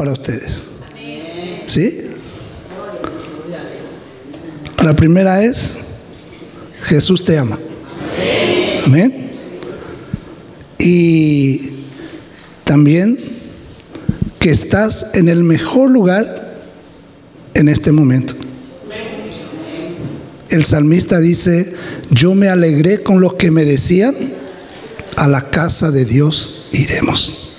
para ustedes. ¿Sí? La primera es: Jesús te ama. Amén. Y también que estás en el mejor lugar en este momento. El salmista dice: yo me alegré con los que me decían, a la casa de Dios iremos.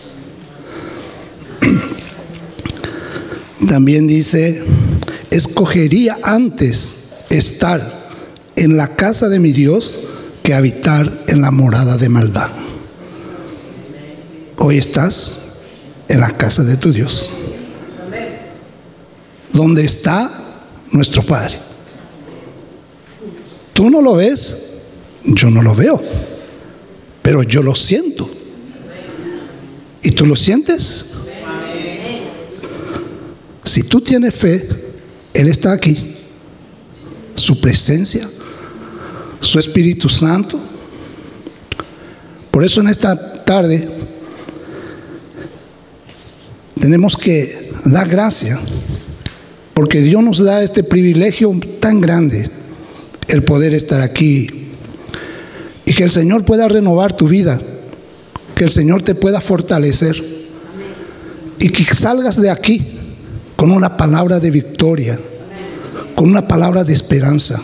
También dice: escogería antes estar en la casa de mi Dios que habitar en la morada de maldad. Hoy estás en la casa de tu Dios, donde está nuestro Padre. Tú no lo ves, yo no lo veo, pero yo lo siento. ¿Y tú lo sientes? Si tú tienes fe, Él está aquí. Su presencia, su Espíritu Santo. Por eso en esta tarde tenemos que dar gracias, porque Dios nos da este privilegio tan grande, el poder estar aquí, y que el Señor pueda renovar tu vida, que el Señor te pueda fortalecer, y que salgas de aquí con una palabra de victoria, con una palabra de esperanza.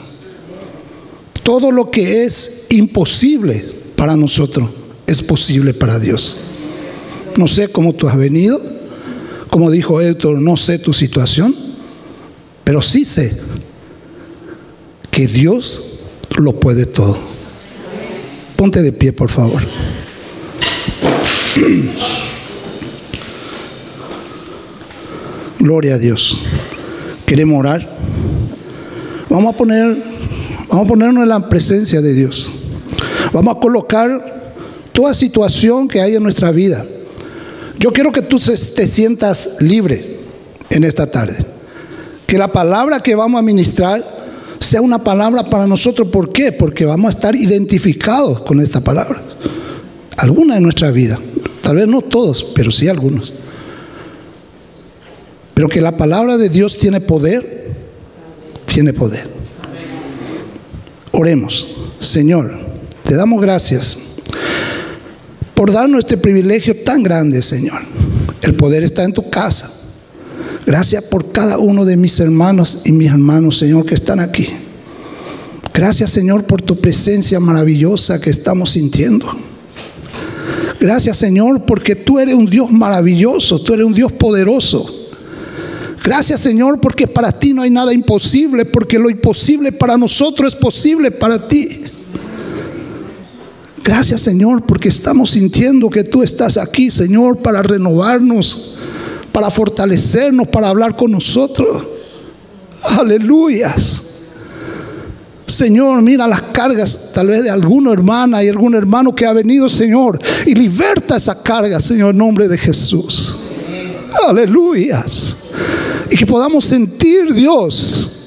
Todo lo que es imposible para nosotros es posible para Dios. No sé cómo tú has venido, como dijo Héctor, no sé tu situación, pero sí sé que Dios lo puede todo. Ponte de pie, por favor. Gloria a Dios. Queremos orar. Vamos a ponernos en la presencia de Dios. Vamos a colocar toda situación que hay en nuestra vida. Yo quiero que tú te sientas libre en esta tarde. Que la palabra que vamos a ministrar sea una palabra para nosotros. ¿Por qué? Porque vamos a estar identificados con esta palabra. Alguna de nuestra vida. Tal vez no todos, pero sí algunos. Pero que la palabra de Dios tiene poder. Tiene poder. Oremos. Señor, te damos gracias por darnos este privilegio tan grande, Señor. El poder está en tu casa. Gracias por cada uno de mis hermanos y mis hermanos, Señor, que están aquí. Gracias, Señor, por tu presencia maravillosa que estamos sintiendo. Gracias, Señor, porque tú eres un Dios maravilloso, tú eres un Dios poderoso. Gracias, Señor, porque para ti no hay nada imposible, porque lo imposible para nosotros es posible para ti. Gracias, Señor, porque estamos sintiendo que tú estás aquí, Señor, para renovarnos, para fortalecernos, para hablar con nosotros. Aleluyas. Señor, mira las cargas tal vez de alguna hermana y algún hermano que ha venido, Señor, y liberta esa carga, Señor, en nombre de Jesús. Aleluyas. Y que podamos sentir, Dios,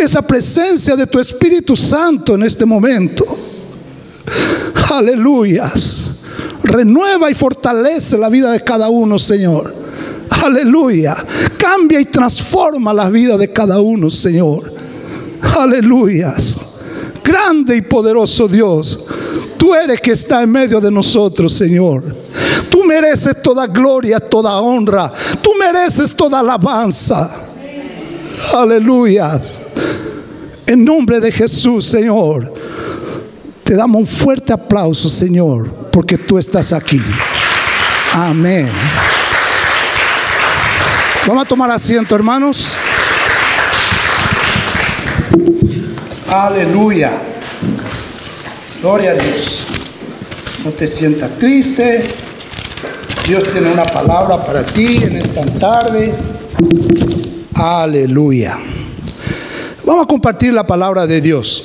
esa presencia de tu Espíritu Santo en este momento. Aleluyas. Renueva y fortalece la vida de cada uno, Señor. Aleluya. Cambia y transforma la vida de cada uno, Señor. Aleluyas. Grande y poderoso Dios, tú eres que está en medio de nosotros, Señor. Tú mereces toda gloria, toda honra. Tú mereces toda alabanza. Aleluya. En nombre de Jesús, Señor, te damos un fuerte aplauso, Señor, porque tú estás aquí. Amén. Vamos a tomar asiento, hermanos. Aleluya. Gloria a Dios. No te sientas triste. Dios tiene una palabra para ti en esta tarde. Aleluya. Vamos a compartir la palabra de Dios.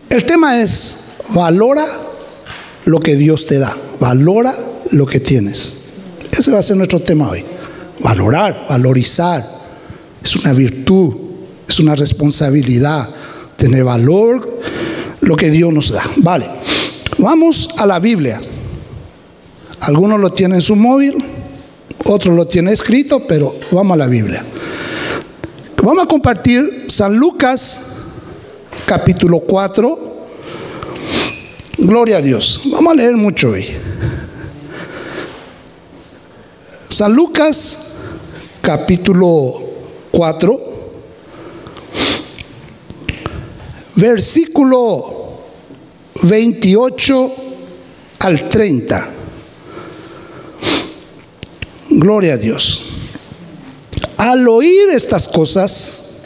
El tema es: valora lo que Dios te da. Valora lo que tienes. Ese va a ser nuestro tema hoy. Valorar, valorizar. Es una virtud, es una responsabilidad. Tener valor lo que Dios nos da. Vale. Vamos a la Biblia. Algunos lo tienen en su móvil, otros lo tienen escrito, pero vamos a la Biblia. Vamos a compartir San Lucas, capítulo 4. Gloria a Dios. Vamos a leer mucho hoy. San Lucas, capítulo 4, versículo 28 al 30. Gloria a Dios. Al oír estas cosas,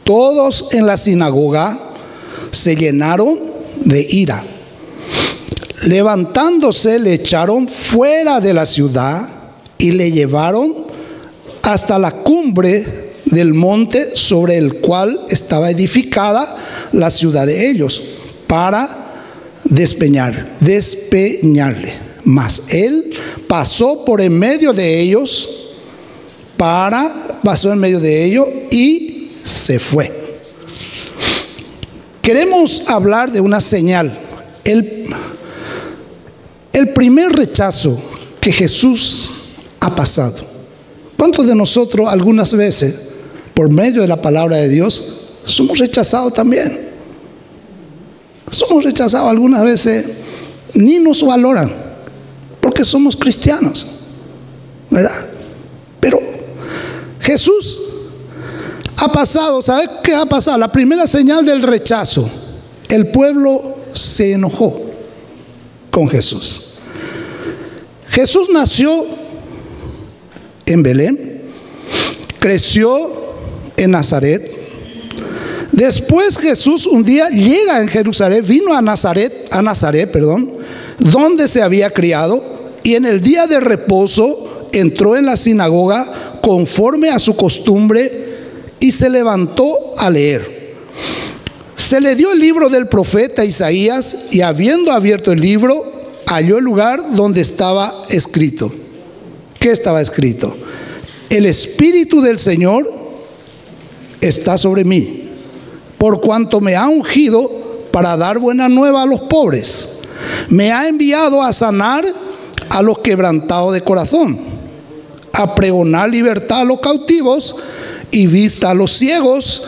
todos en la sinagoga se llenaron de ira. Levantándose, le echaron fuera de la ciudad y le llevaron hasta la cumbre del monte sobre el cual estaba edificada la ciudad de ellos, para despeñarle. Mas él pasó en medio de ellos y se fue. Queremos hablar de una señal. El primer rechazo que Jesús ha pasado. ¿Cuántos de nosotros algunas veces, por medio de la palabra de Dios, somos rechazados también? Somos rechazados algunas veces, ni nos valoran, porque somos cristianos, ¿verdad? Pero Jesús ha pasado, ¿sabe qué ha pasado? La primera señal del rechazo, el pueblo se enojó con Jesús. Jesús nació en Belén, creció en Nazaret. Después Jesús un día llega en Jerusalén, vino a Nazaret, donde se había criado, y en el día de reposo entró en la sinagoga conforme a su costumbre y se levantó a leer. Se le dio el libro del profeta Isaías, y habiendo abierto el libro, halló el lugar donde estaba escrito. ¿Qué estaba escrito? El Espíritu del Señor está sobre mí, por cuanto me ha ungido para dar buena nueva a los pobres. Me ha enviado a sanar a los quebrantados de corazón, a pregonar libertad a los cautivos y vista a los ciegos,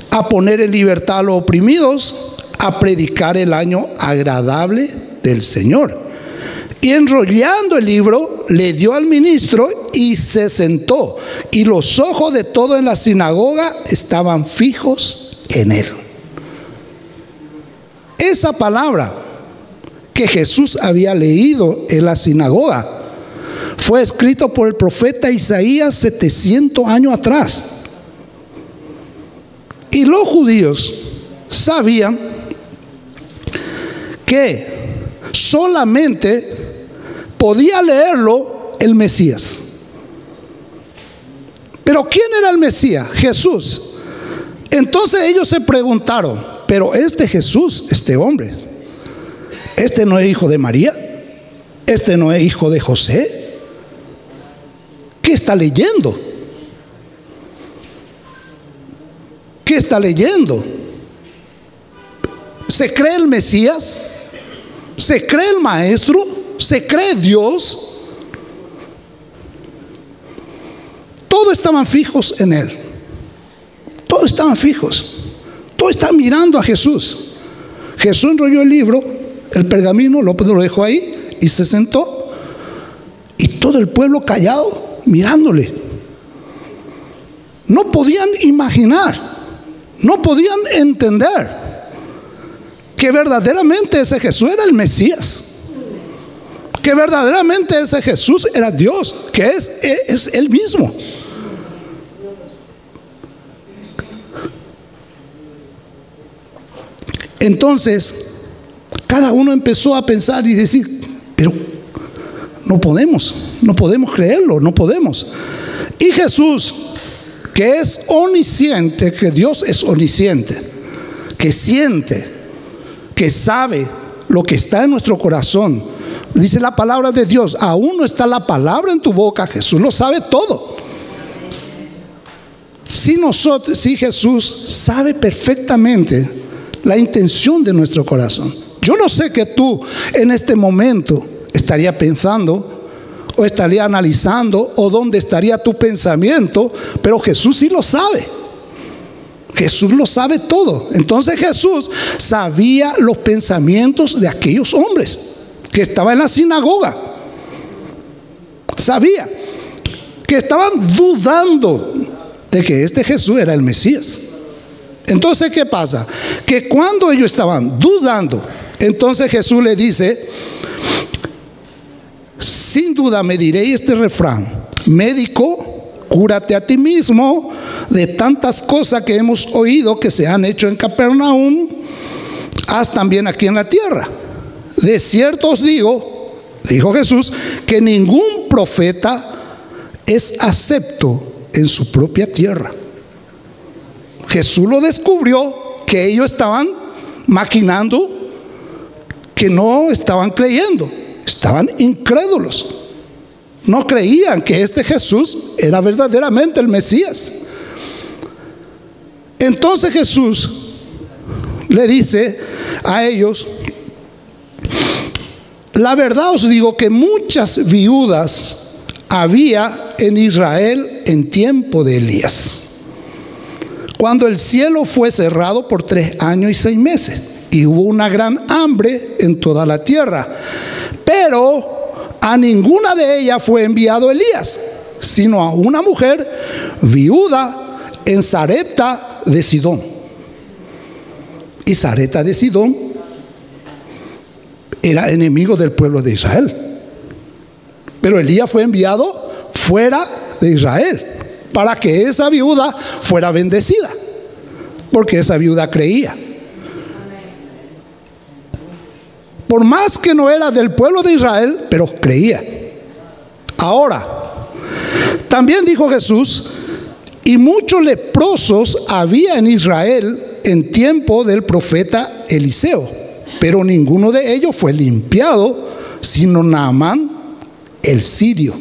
a poner en libertad a los oprimidos, a predicar el año agradable del Señor. Y enrollando el libro, le dio al ministro y se sentó. Y los ojos de todos en la sinagoga estaban fijos en él. Esa palabra que Jesús había leído en la sinagoga fue escrito por el profeta Isaías 700 años atrás. Y los judíos sabían que solamente podía leerlo el Mesías. Pero ¿quién era el Mesías? Jesús. Entonces ellos se preguntaron, pero este Jesús, este hombre, ¿este no es hijo de María? ¿Este no es hijo de José? ¿Qué está leyendo? ¿Qué está leyendo? ¿Se cree el Mesías? ¿Se cree el Maestro? ¿Se cree Dios? Todos estaban fijos en él. Todos estaban fijos. Todos estaban mirando a Jesús. Jesús enrolló el libro, el pergamino, lo dejó ahí y se sentó. Y todo el pueblo callado, mirándole. No podían imaginar, no podían entender que verdaderamente ese Jesús era el Mesías, que verdaderamente ese Jesús era Dios, que es Él mismo. Entonces, cada uno empezó a pensar y decir, pero no podemos creerlo, no podemos. Y Jesús, que es omnisciente, que Dios es omnisciente, que siente, que sabe lo que está en nuestro corazón. Dice la palabra de Dios, aún no está la palabra en tu boca, Jesús lo sabe todo. Si Jesús sabe perfectamente la intención de nuestro corazón. Yo no sé que tú en este momento estarías pensando o estaría analizando, o dónde estaría tu pensamiento, pero Jesús sí lo sabe. Jesús lo sabe todo. Entonces Jesús sabía los pensamientos de aquellos hombres que estaban en la sinagoga. Sabía que estaban dudando de que este Jesús era el Mesías. Entonces, ¿qué pasa? Que cuando ellos estaban dudando, entonces Jesús le dice: sin duda me diréis este refrán: médico, cúrate a ti mismo. De tantas cosas que hemos oído que se han hecho en Capernaum, haz también aquí en la tierra. De cierto os digo, dijo Jesús, que ningún profeta es acepto en su propia tierra. Jesús lo descubrió, que ellos estaban maquinando, que no estaban creyendo, estaban incrédulos. No creían que este Jesús era verdaderamente el Mesías. Entonces Jesús le dice a ellos: la verdad os digo que muchas viudas había en Israel en tiempo de Elías, cuando el cielo fue cerrado por 3 años y 6 meses, y hubo una gran hambre en toda la tierra. Pero a ninguna de ellas fue enviado Elías, sino a una mujer viuda en Sarepta de Sidón. Y Sarepta de Sidón era enemigo del pueblo de Israel. Pero Elías fue enviado fuera de Israel para que esa viuda fuera bendecida, porque esa viuda creía. Por más que no era del pueblo de Israel, pero creía. Ahora, también dijo Jesús: y muchos leprosos había en Israel en tiempo del profeta Eliseo, pero ninguno de ellos fue limpiado, sino Naamán el sirio.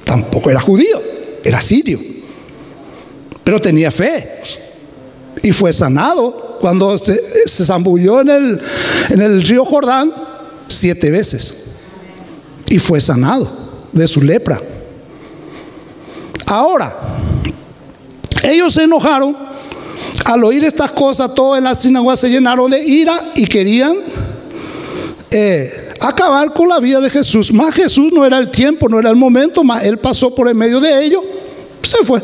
Tampoco era judío, era sirio, pero tenía fe y fue sanado cuando se zambulló en el río Jordán 7 veces y fue sanado de su lepra. Ahora, ellos se enojaron al oír estas cosas. Todos en la sinagoga se llenaron de ira y querían acabar con la vida de Jesús. Mas Jesús no era el tiempo, no era el momento, mas Él pasó por en medio de ellos, se fue.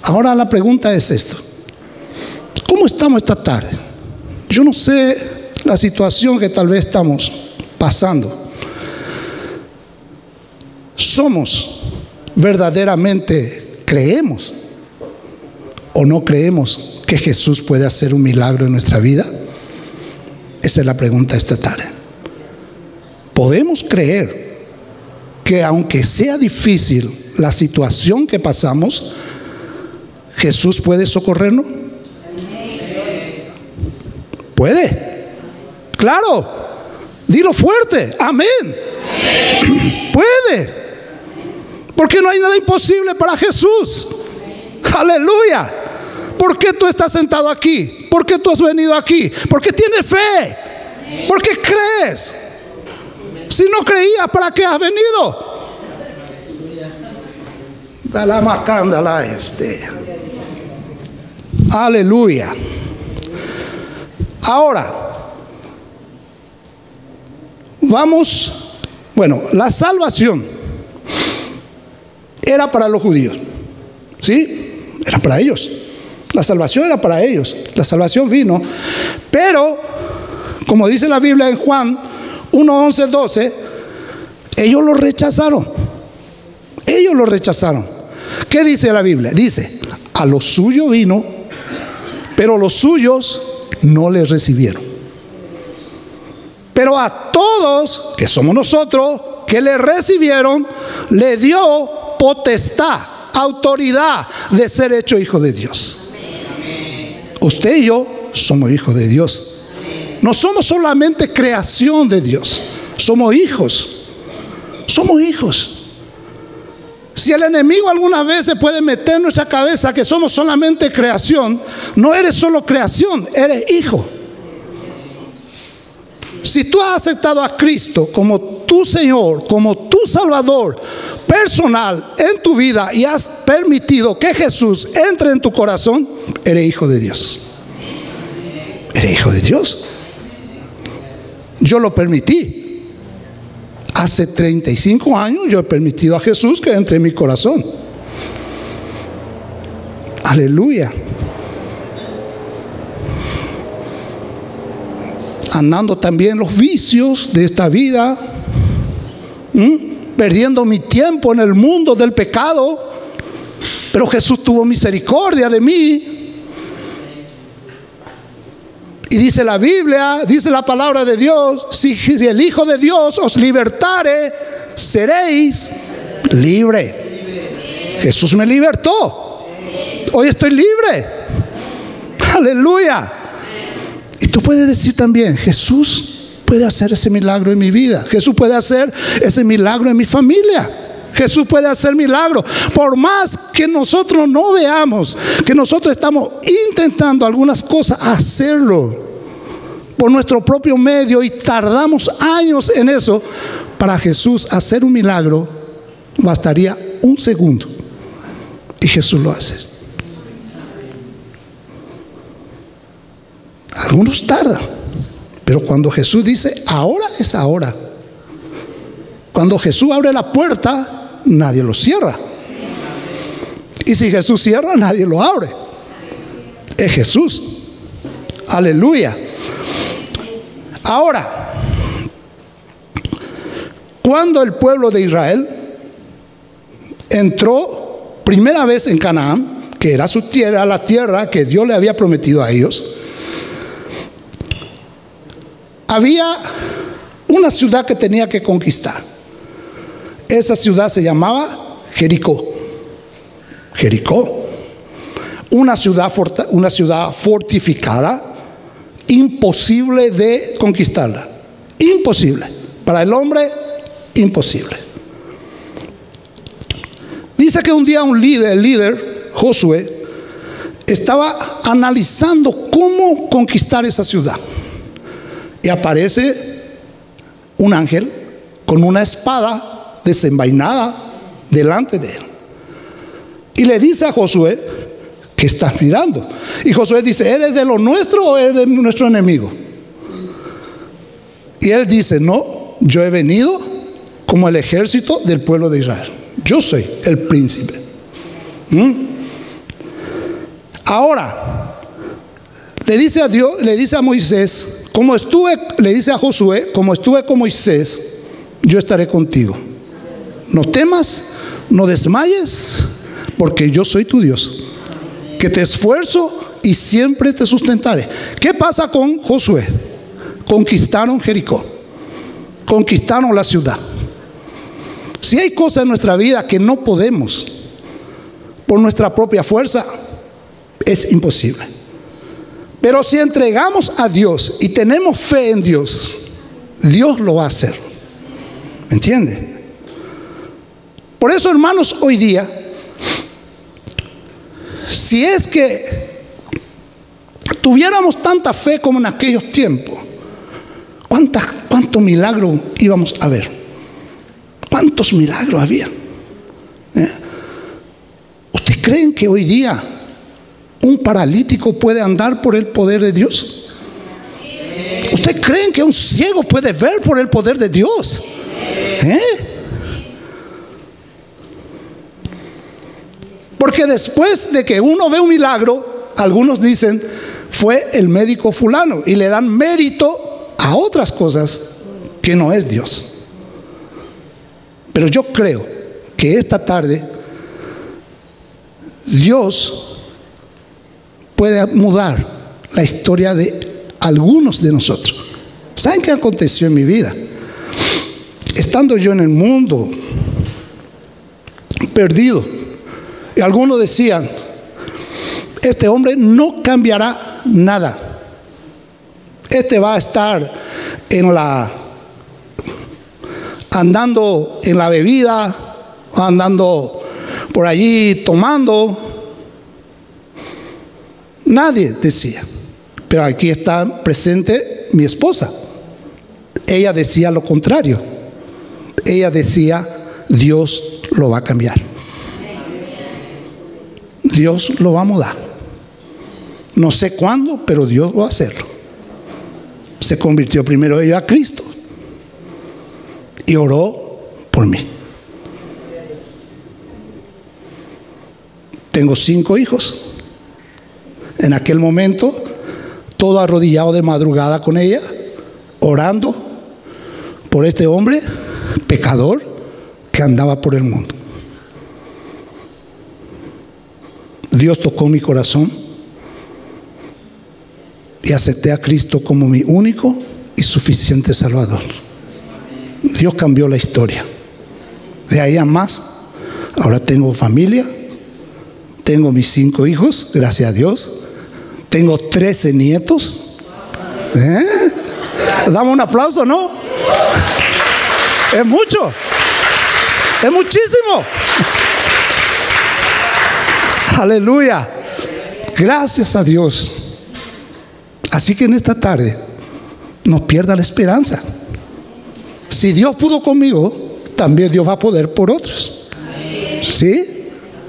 Ahora la pregunta es esto: ¿cómo estamos esta tarde? Yo no sé la situación que tal vez estamos pasando. ¿Somos verdaderamente, creemos o no creemos que Jesús puede hacer un milagro en nuestra vida? Esa es la pregunta esta tarde. ¿Podemos creer que aunque sea difícil la situación que pasamos, Jesús puede socorrernos? ¿Puede? Claro. Dilo fuerte. Amén. Puede. Porque no hay nada imposible para Jesús. Aleluya. ¿Por qué tú estás sentado aquí? ¿Por qué tú has venido aquí? Porque tienes fe. Porque crees. Si no creías, ¿para qué has venido? Dala macándala Aleluya. Ahora, vamos. Bueno, la salvación era para los judíos. ¿Sí? Era para ellos. La salvación era para ellos. La salvación vino. Pero, como dice la Biblia en Juan 1, 11, 12, ellos lo rechazaron. Ellos lo rechazaron. ¿Qué dice la Biblia? Dice: a lo suyo vino, pero los suyos no le recibieron. Pero a todos, que somos nosotros, que le recibieron, le dio potestad, autoridad de ser hecho hijo de Dios. Usted y yo somos hijos de Dios. No somos solamente creación de Dios, somos hijos. Somos hijos. Si el enemigo algunas veces puede meter en nuestra cabeza que somos solamente creación, no eres solo creación, eres hijo. Si tú has aceptado a Cristo como tu Señor, como tu Salvador personal en tu vida y has permitido que Jesús entre en tu corazón, eres hijo de Dios. Eres hijo de Dios. Yo lo permití. Hace 35 años yo he permitido a Jesús que entre en mi corazón. Aleluya. Andando también los vicios de esta vida, perdiendo mi tiempo en el mundo del pecado, pero Jesús tuvo misericordia de mí. Y dice la Biblia, dice la palabra de Dios, si el Hijo de Dios os libertare, seréis libre. Jesús me libertó. Hoy estoy libre. Aleluya. Y tú puedes decir también, Jesús puede hacer ese milagro en mi vida. Jesús puede hacer ese milagro en mi familia. Jesús puede hacer milagros. Por más que nosotros no veamos, que nosotros estamos intentando algunas cosas hacerlo por nuestro propio medio y tardamos años en eso, para Jesús hacer un milagro bastaría un segundo. Y Jesús lo hace. Algunos tardan, pero cuando Jesús dice ahora, es ahora. Cuando Jesús abre la puerta, nadie lo cierra. Y si Jesús cierra, nadie lo abre. Es Jesús. Aleluya. Ahora, cuando el pueblo de Israel entró primera vez en Canaán, que era su tierra, la tierra que Dios le había prometido a ellos, había una ciudad que tenía que conquistar. Esa ciudad se llamaba Jericó. Jericó. Una ciudad fortificada, imposible de conquistarla. Imposible. Para el hombre, imposible. Dice que un día el líder, Josué, estaba analizando cómo conquistar esa ciudad. Y aparece un ángel con una espada desenvainada delante de él. Y le dice a Josué, ¿qué estás mirando? Y Josué dice, ¿eres de lo nuestro o eres de nuestro enemigo? Y él dice, no, yo he venido como el ejército del pueblo de Israel. Yo soy el príncipe. Ahora, le dice a Dios, le dice a Moisés, le dice a Josué, como estuve con Moisés, yo estaré contigo. No temas, no desmayes, porque yo soy tu Dios, que te esfuerzo y siempre te sustentaré. ¿Qué pasa con Josué? Conquistaron Jericó, conquistaron la ciudad. Si hay cosas en nuestra vida que no podemos por nuestra propia fuerza, es imposible. Pero si entregamos a Dios y tenemos fe en Dios, Dios lo va a hacer. ¿Me entiende? Por eso, hermanos, hoy día, si es que tuviéramos tanta fe como en aquellos tiempos, ¿cuántos milagros íbamos a ver? ¿Cuántos milagros había? ¿Ustedes creen que hoy día un paralítico puede andar por el poder de Dios? ¿Ustedes creen que un ciego puede ver por el poder de Dios? Porque después de que uno ve un milagro, algunos dicen, fue el médico fulano, y le dan mérito a otras cosas que no es Dios. Pero yo creo que esta tarde Dios puede mudar la historia de algunos de nosotros. ¿Saben qué aconteció en mi vida? Estando yo en el mundo perdido, y algunos decían, este hombre no cambiará nada. Este va a estar andando en la bebida, andando por allí tomando. Nadie decía. Pero aquí está presente mi esposa. Ella decía lo contrario. ella decía, Dios lo va a cambiar. Dios lo va a mudar. No sé cuándo, pero Dios va a hacerlo. Se convirtió primero ella a Cristo y oró por mí. Tengo 5 hijos. En aquel momento, todo arrodillado de madrugada con ella, orando por este hombre pecador que andaba por el mundo. Dios tocó mi corazón y acepté a Cristo como mi único y suficiente Salvador. Dios cambió la historia. De ahí a más, ahora tengo familia, tengo mis 5 hijos, gracias a Dios. Tengo 13 nietos. Damos un aplauso, ¿no? Es mucho. Es muchísimo. Aleluya. Gracias a Dios. Así que en esta tarde no pierda la esperanza. Si Dios pudo conmigo, también Dios va a poder por otros. ¿Sí?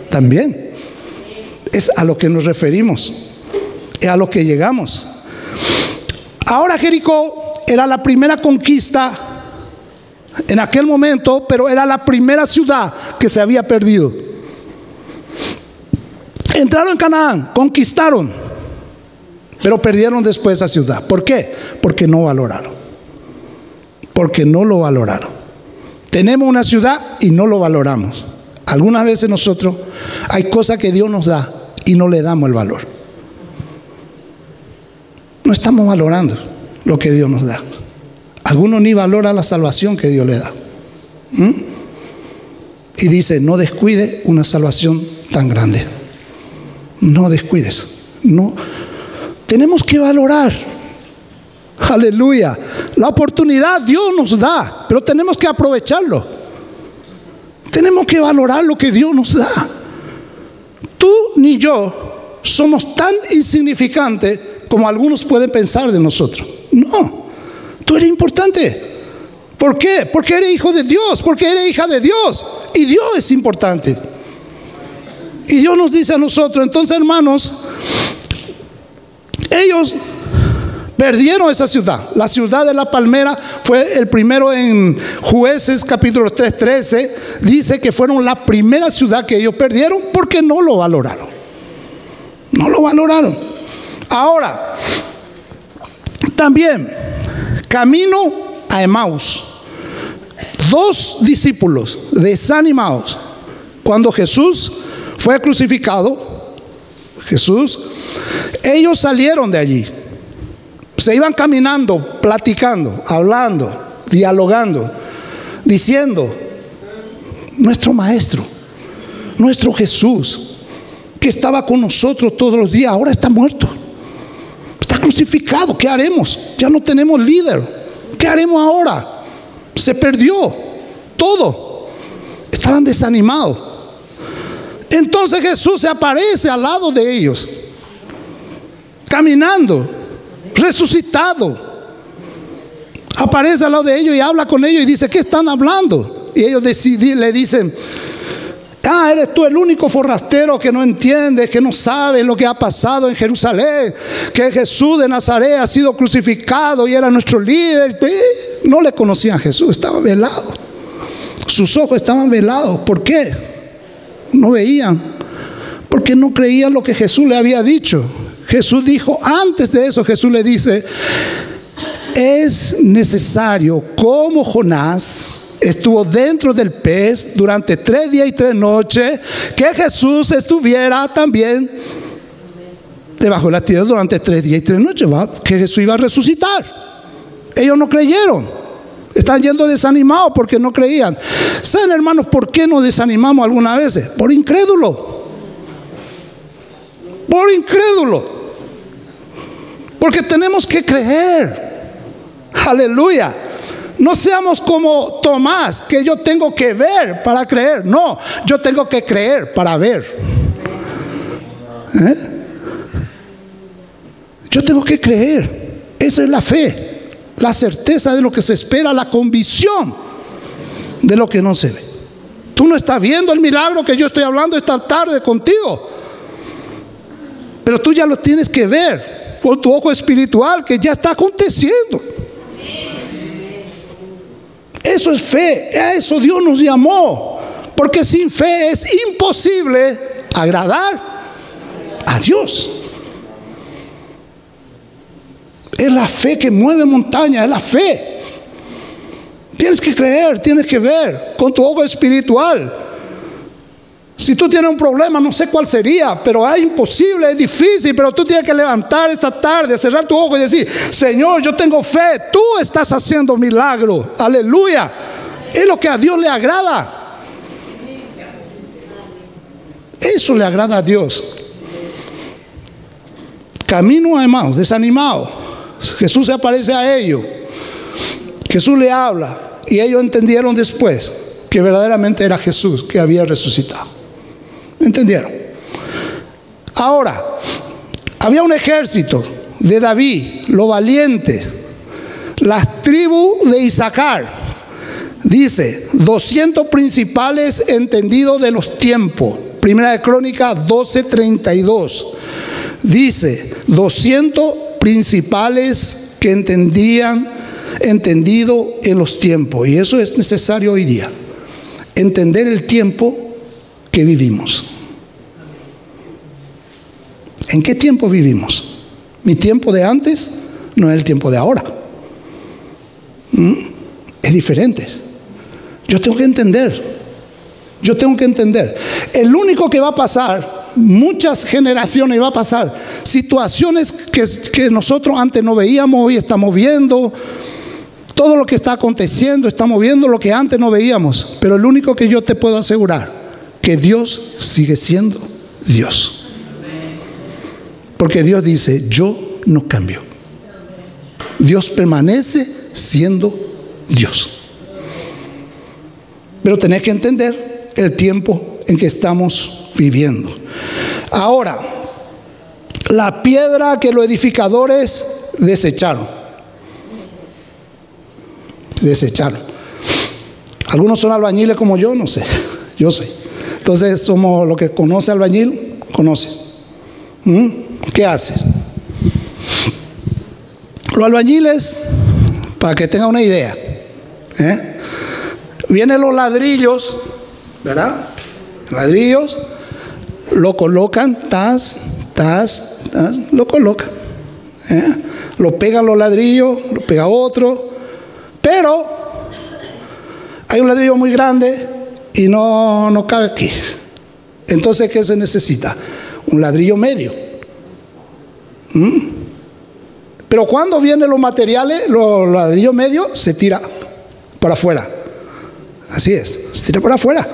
También. Es a lo que nos referimos. Es a lo que llegamos. Ahora Jericó era la primera conquista en aquel momento, pero era la primera ciudad que se había perdido. Entraron en Canaán, conquistaron, pero perdieron después esa ciudad. ¿Por qué? Porque no valoraron. Porque no lo valoraron. Tenemos una ciudad y no lo valoramos. Algunas veces nosotros hay cosas que Dios nos da y no le damos el valor. No estamos valorando lo que Dios nos da. Algunos ni valoran la salvación que Dios le da. Y dice, no descuide una salvación tan grande. No descuides. No. Tenemos que valorar. Aleluya. La oportunidad Dios nos da, pero tenemos que aprovecharlo. Tenemos que valorar lo que Dios nos da. Tú ni yo somos tan insignificantes como algunos pueden pensar de nosotros. No, tú eres importante. ¿Por qué? Porque eres hijo de Dios, porque eres hija de Dios. Y Dios es importante. Y Dios nos dice a nosotros, entonces hermanos, ellos perdieron esa ciudad. La ciudad de la palmera fue el primero en Jueces capítulo 3:13. Dice que fueron la primera ciudad que ellos perdieron porque no lo valoraron. No lo valoraron. Ahora, también, camino a Emaús, 2 discípulos desanimados. Cuando Jesús fue crucificado, ellos salieron de allí. Se iban caminando, platicando, hablando, dialogando, diciendo, nuestro Maestro, nuestro Jesús, que estaba con nosotros todos los días, ahora está muerto. Está crucificado, ¿qué haremos? Ya no tenemos líder. ¿Qué haremos ahora? Se perdió todo. Estaban desanimados. Entonces Jesús se aparece al lado de ellos, caminando, resucitado. Aparece al lado de ellos y habla con ellos y dice, ¿qué están hablando? Y ellos le dicen, eres tú el único forastero que no entiende, que no sabe lo que ha pasado en Jerusalén, que Jesús de Nazaret ha sido crucificado y era nuestro líder. No le conocían a Jesús, estaba velado. Sus ojos estaban velados. ¿Por qué? No veían, porque no creían lo que Jesús le había dicho. Jesús dijo, antes de eso Jesús le dice, es necesario, como Jonás estuvo dentro del pez durante 3 días y 3 noches, que Jesús estuviera también debajo de la tierra durante 3 días y 3 noches, que Jesús iba a resucitar. Ellos no creyeron, están yendo desanimados porque no creían. ¿Saben, hermanos, por qué nos desanimamos algunas veces? Por incrédulo. Por incrédulo. Porque tenemos que creer. Aleluya. No seamos como Tomás, que yo tengo que ver para creer. No, yo tengo que creer para ver. Yo tengo que creer. Esa es la fe, la certeza de lo que se espera, la convicción de lo que no se ve. Tú no estás viendo el milagro que yo estoy hablando esta tarde contigo, pero tú ya lo tienes que ver por tu ojo espiritual, que ya está aconteciendo. Eso es fe, a eso Dios nos llamó, porque sin fe es imposible agradar a Dios. Es la fe que mueve montañas, es la fe. Tienes que creer, tienes que ver con tu ojo espiritual. Si tú tienes un problema, no sé cuál sería, pero es imposible, es difícil, pero tú tienes que levantar esta tarde, cerrar tu ojo y decir: Señor, yo tengo fe, tú estás haciendo milagro. Aleluya. Es lo que a Dios le agrada. Eso le agrada a Dios. Camino a Emaús, desanimado. Jesús se aparece a ellos. Jesús le habla. Y ellos entendieron después que verdaderamente era Jesús que había resucitado. ¿Entendieron? Ahora, había un ejército de David, lo valiente, las tribus de Isaacar. Dice, 200 principales entendidos de los tiempos. Primera de Crónicas 12:32. Dice, 200 principales que entendido en los tiempos. Y eso es necesario hoy día, entender el tiempo que vivimos. ¿En qué tiempo vivimos? Mi tiempo de antes no es el tiempo de ahora. Es diferente. Yo tengo que entender. El único que va a pasar, muchas generaciones va a pasar situaciones que nosotros antes no veíamos, hoy estamos viendo. Todo lo que está aconteciendo, estamos viendo lo que antes no veíamos. Pero el único que yo te puedo asegurar, que Dios sigue siendo Dios. Porque Dios dice, yo no cambio. Dios permanece siendo Dios. Pero tenés que entender el tiempo en que estamos viviendo. Ahora, la piedra que los edificadores desecharon. Algunos son albañiles como yo, no sé. Yo sé. Entonces somos lo que conoce albañil, conoce. ¿Qué hace? Los albañiles, para que tengan una idea, vienen los ladrillos, ¿verdad? Ladrillos, lo colocan, lo colocan. Lo pegan los ladrillos, lo pega otro. Pero hay un ladrillo muy grande y no cabe aquí. Entonces, ¿qué se necesita? Un ladrillo medio. Pero cuando vienen los materiales, los ladrillos medios se tira para afuera. Así es, se tira para afuera.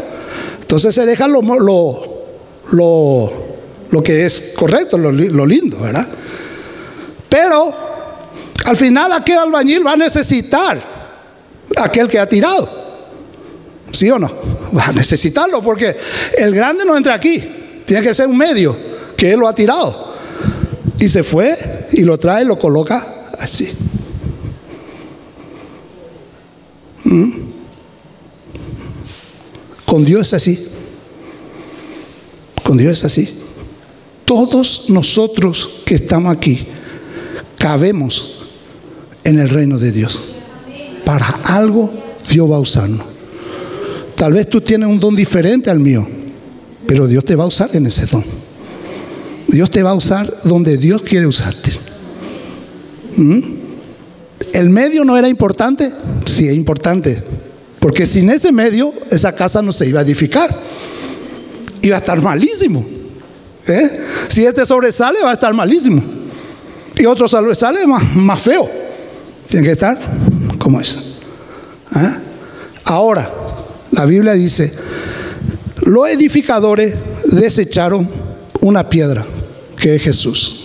Entonces se deja lo que es correcto, lo lindo, ¿verdad? Pero al final aquel albañil va a necesitar aquel que ha tirado. ¿Sí o no? Va a necesitarlo, porque el grande no entra aquí. Tiene que ser un medio que él lo ha tirado. Y se fue y lo trae y lo coloca así. Con Dios es así. Con Dios es así. Todos nosotros que estamos aquí cabemos en el reino de Dios. Para algo Dios va a usarnos. Tal vez tú tienes un don diferente al mío, pero Dios te va a usar en ese don. Dios te va a usar donde Dios quiere usarte. ¿El medio no era importante? Sí, es importante. Porque sin ese medio, esa casa no se iba a edificar. Iba a estar malísimo. Si este sobresale, va a estar malísimo. Y otro sobresale más feo. Tiene que estar como es. Ahora, la Biblia dice, los edificadores desecharon una piedra, que es Jesús.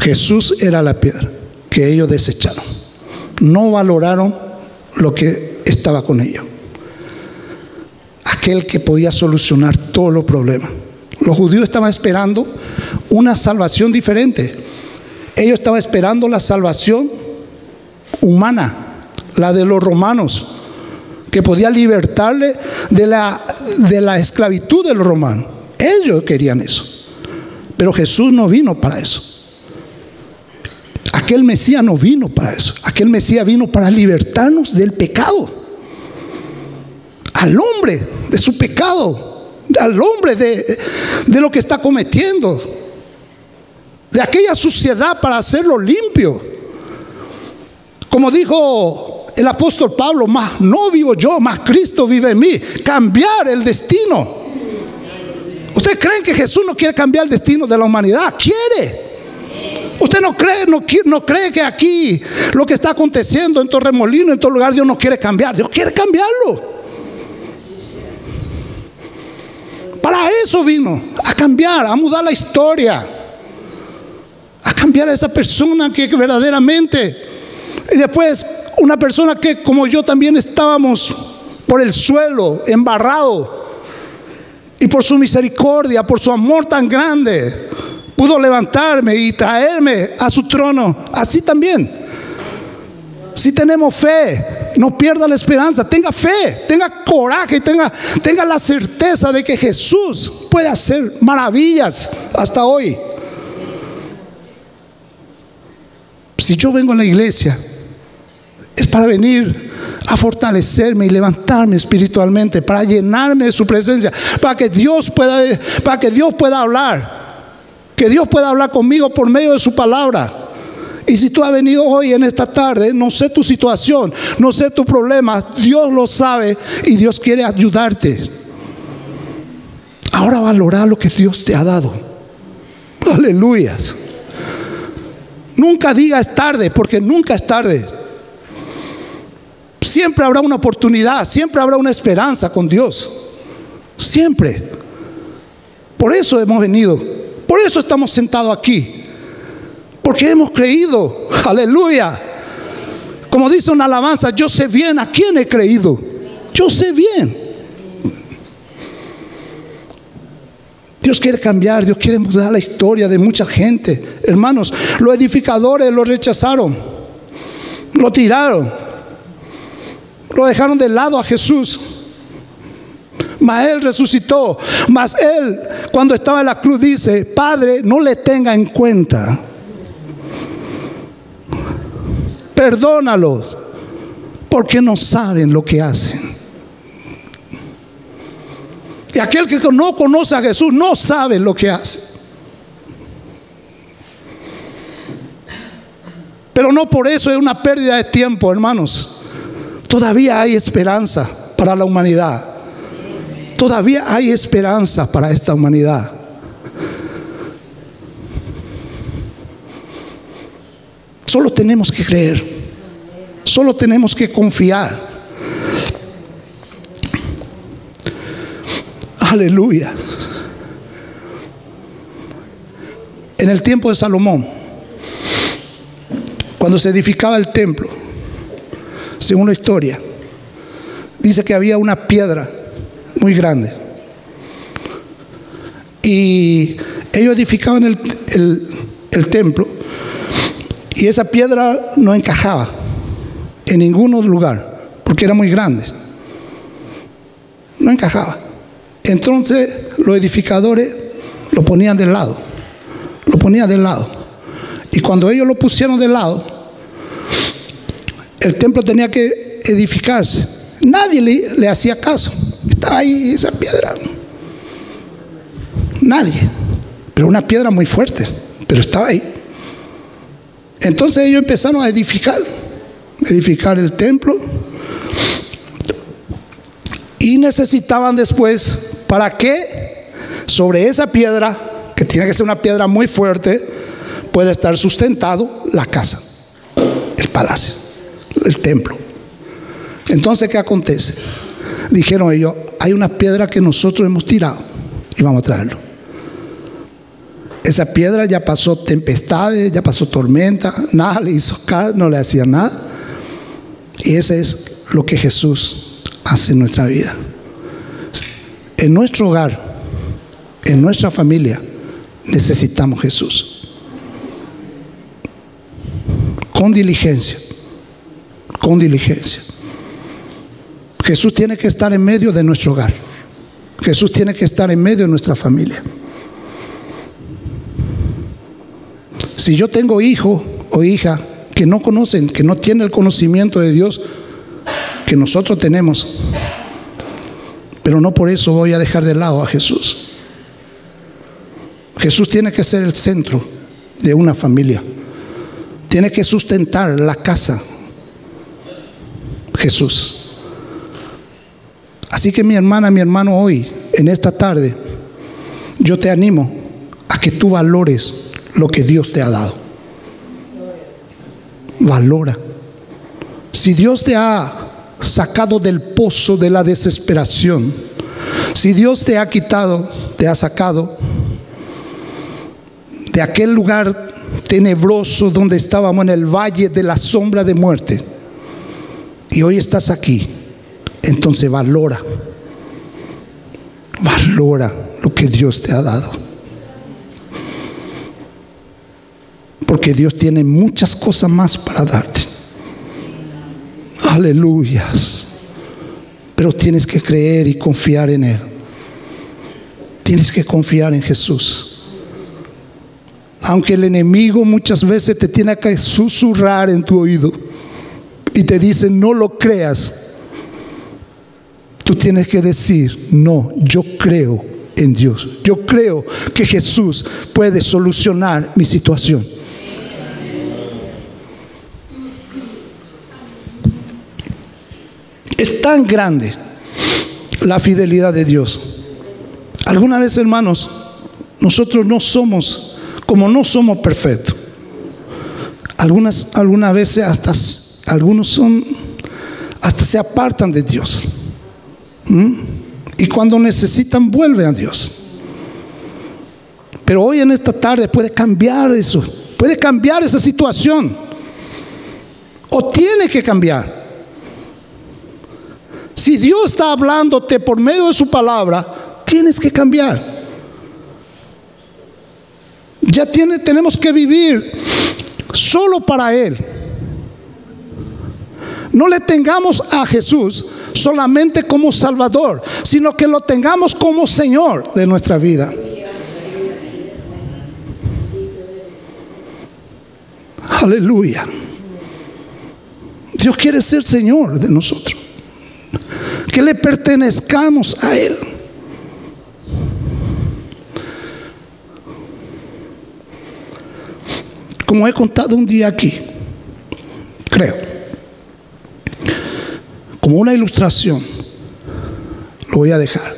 Jesús era la piedra que ellos desecharon. No valoraron lo que estaba con ellos. Aquel que podía solucionar todos los problemas. Los judíos estaban esperando una salvación diferente. Ellos estaban esperando la salvación humana, la de los romanos, que podía libertarle de la esclavitud de los romanos. Ellos querían eso. Pero Jesús no vino para eso. Aquel Mesías no vino para eso. Aquel Mesías vino para libertarnos del pecado. Al hombre de su pecado. Al hombre de lo que está cometiendo. De aquella suciedad, para hacerlo limpio. Como dijo el apóstol Pablo, más no vivo yo, más Cristo vive en mí. Cambiar el destino. ¿Ustedes creen que Jesús no quiere cambiar el destino de la humanidad? Quiere. ¿Usted no cree que aquí lo que está aconteciendo en Torremolinos, en todo lugar, Dios no quiere cambiar? Dios quiere cambiarlo. Para eso vino, a cambiar, a mudar la historia, a cambiar a esa persona que verdaderamente, y después una persona que como yo también estábamos por el suelo, embarrado, y por su misericordia, por su amor tan grande, pudo levantarme y traerme a su trono. Así también, si tenemos fe, no pierda la esperanza, tenga fe, tenga coraje, tenga la certeza de que Jesús puede hacer maravillas hasta hoy. Si yo vengo a la iglesia, es para venir a fortalecerme y levantarme espiritualmente, para llenarme de su presencia, para que Dios pueda hablar, que Dios pueda hablar conmigo por medio de su palabra. Y si tú has venido hoy en esta tarde, no sé tu situación, no sé tu problema, Dios lo sabe y Dios quiere ayudarte. Ahora valora lo que Dios te ha dado. Aleluyas. Nunca digas tarde, porque nunca es tarde. Siempre habrá una oportunidad, siempre habrá una esperanza con Dios. Siempre. Por eso hemos venido, por eso estamos sentados aquí. Porque hemos creído, aleluya. Como dice una alabanza, yo sé bien a quién he creído. Yo sé bien. Dios quiere cambiar, Dios quiere mudar la historia de mucha gente. Hermanos, los edificadores lo rechazaron, lo tiraron. Lo dejaron de lado a Jesús. Mas Él resucitó. Mas Él, cuando estaba en la cruz, dice: Padre, no le tenga en cuenta. Perdónalos, porque no saben lo que hacen. Y aquel que no conoce a Jesús no sabe lo que hace. Pero no por eso es una pérdida de tiempo, hermanos. Todavía hay esperanza para la humanidad. Todavía hay esperanza para esta humanidad. Solo tenemos que creer. Solo tenemos que confiar. Aleluya. En el tiempo de Salomón, cuando se edificaba el templo, según la historia, dice que había una piedra muy grande y ellos edificaban el templo, y esa piedra no encajaba en ningún lugar porque era muy grande, no encajaba. Entonces los edificadores lo ponían de lado, y cuando ellos lo pusieron de lado, el templo tenía que edificarse. Nadie le hacía caso. Estaba ahí esa piedra. Nadie. Pero una piedra muy fuerte. Pero estaba ahí. Entonces ellos empezaron a edificar el templo. Y necesitaban después, ¿para qué? Sobre esa piedra, que tiene que ser una piedra muy fuerte, puede estar sustentado la casa, el palacio, el templo. Entonces, ¿qué acontece? Dijeron ellos: hay una piedra que nosotros hemos tirado y vamos a traerlo. Esa piedra ya pasó tempestades, ya pasó tormenta, nada le hizo caso, no le hacía nada. Y ese es lo que Jesús hace en nuestra vida. En nuestro hogar, en nuestra familia, necesitamos Jesús. Con diligencia, con diligencia. Jesús tiene que estar en medio de nuestro hogar. Jesús tiene que estar en medio de nuestra familia. Si yo tengo hijo o hija que no conocen, que no tienen el conocimiento de Dios que nosotros tenemos, pero no por eso voy a dejar de lado a Jesús. Jesús tiene que ser el centro de una familia. Tiene que sustentar la casa. Jesús. Así que mi hermana, mi hermano, hoy, en esta tarde, yo te animo a que tú valores lo que Dios te ha dado. Valora. Si Dios te ha sacado del pozo de la desesperación, si Dios te ha quitado, te ha sacado de aquel lugar tenebroso donde estábamos en el valle de la sombra de muerte, y hoy estás aquí, entonces valora lo que Dios te ha dado, porque Dios tiene muchas cosas más para darte. Aleluyas. Pero tienes que creer y confiar en Él. Tienes que confiar en Jesús. Aunque el enemigo muchas veces te tiene que susurrar en tu oído y te dice no lo creas, tú tienes que decir no, yo creo en Dios. Yo creo que Jesús puede solucionar mi situación. Es tan grande la fidelidad de Dios. Alguna vez, hermanos, nosotros no somos perfectos. Algunas veces algunos hasta se apartan de Dios. Y cuando necesitan vuelven a Dios. Pero hoy en esta tarde puede cambiar eso. Puede cambiar esa situación. O tiene que cambiar. Si Dios está hablándote por medio de su palabra, tienes que cambiar. Tenemos que vivir solo para Él. No le tengamos a Jesús solamente como Salvador, sino que lo tengamos como Señor de nuestra vida. Aleluya. Dios quiere ser Señor de nosotros, que le pertenezcamos a Él. Como he contado un día aquí, creo, como una ilustración, lo voy a dejar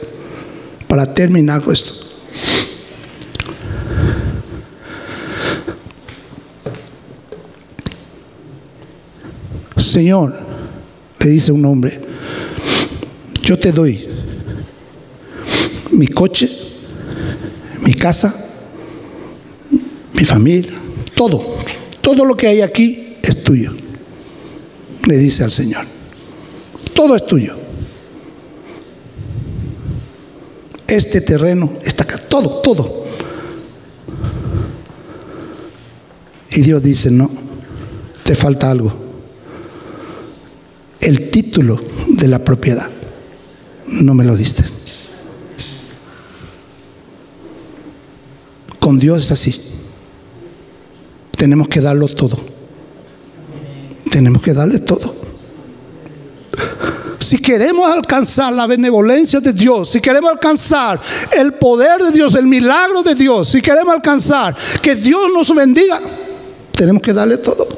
para terminar con esto. Señor, le dice un hombre, yo te doy mi coche, mi casa, mi familia, todo lo que hay aquí es tuyo. Le dice al Señor, todo es tuyo. Este terreno está acá, todo. Y Dios dice, no, te falta algo. El título de la propiedad no me lo diste. Con Dios es así. Tenemos que darlo todo. Tenemos que darle todo. Si queremos alcanzar la benevolencia de Dios, si queremos alcanzar el poder de Dios, el milagro de Dios, si queremos alcanzar que Dios nos bendiga, tenemos que darle todo.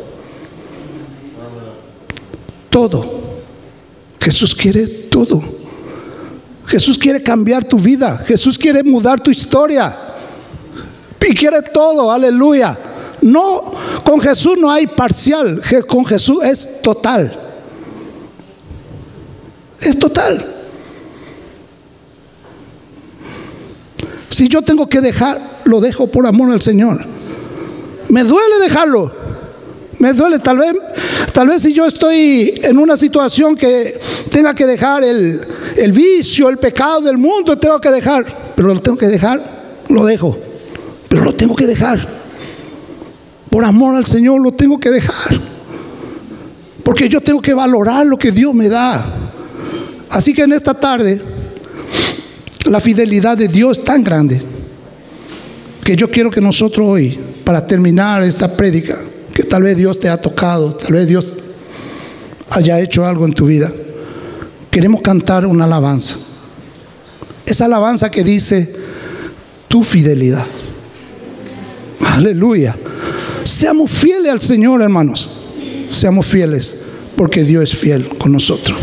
Todo. Jesús quiere todo. Jesús quiere cambiar tu vida. Jesús quiere mudar tu historia. Y quiere todo. Aleluya. No, con Jesús no hay parcial. Con Jesús es total. Es total. Si yo tengo que dejar, lo dejo por amor al Señor. Me duele dejarlo. Me duele, tal vez si yo estoy en una situación que tenga que dejar el vicio, el pecado del mundo, tengo que dejar, pero lo tengo que dejar, lo dejo, pero lo tengo que dejar. Por amor al Señor lo tengo que dejar. Porque yo tengo que valorar lo que Dios me da. Así que en esta tarde, la fidelidad de Dios es tan grande que yo quiero que nosotros hoy, para terminar esta prédica, que tal vez Dios te ha tocado, tal vez Dios haya hecho algo en tu vida, queremos cantar una alabanza. Esa alabanza que dice: tu fidelidad. Aleluya. Seamos fieles al Señor, hermanos. Seamos fieles, porque Dios es fiel con nosotros.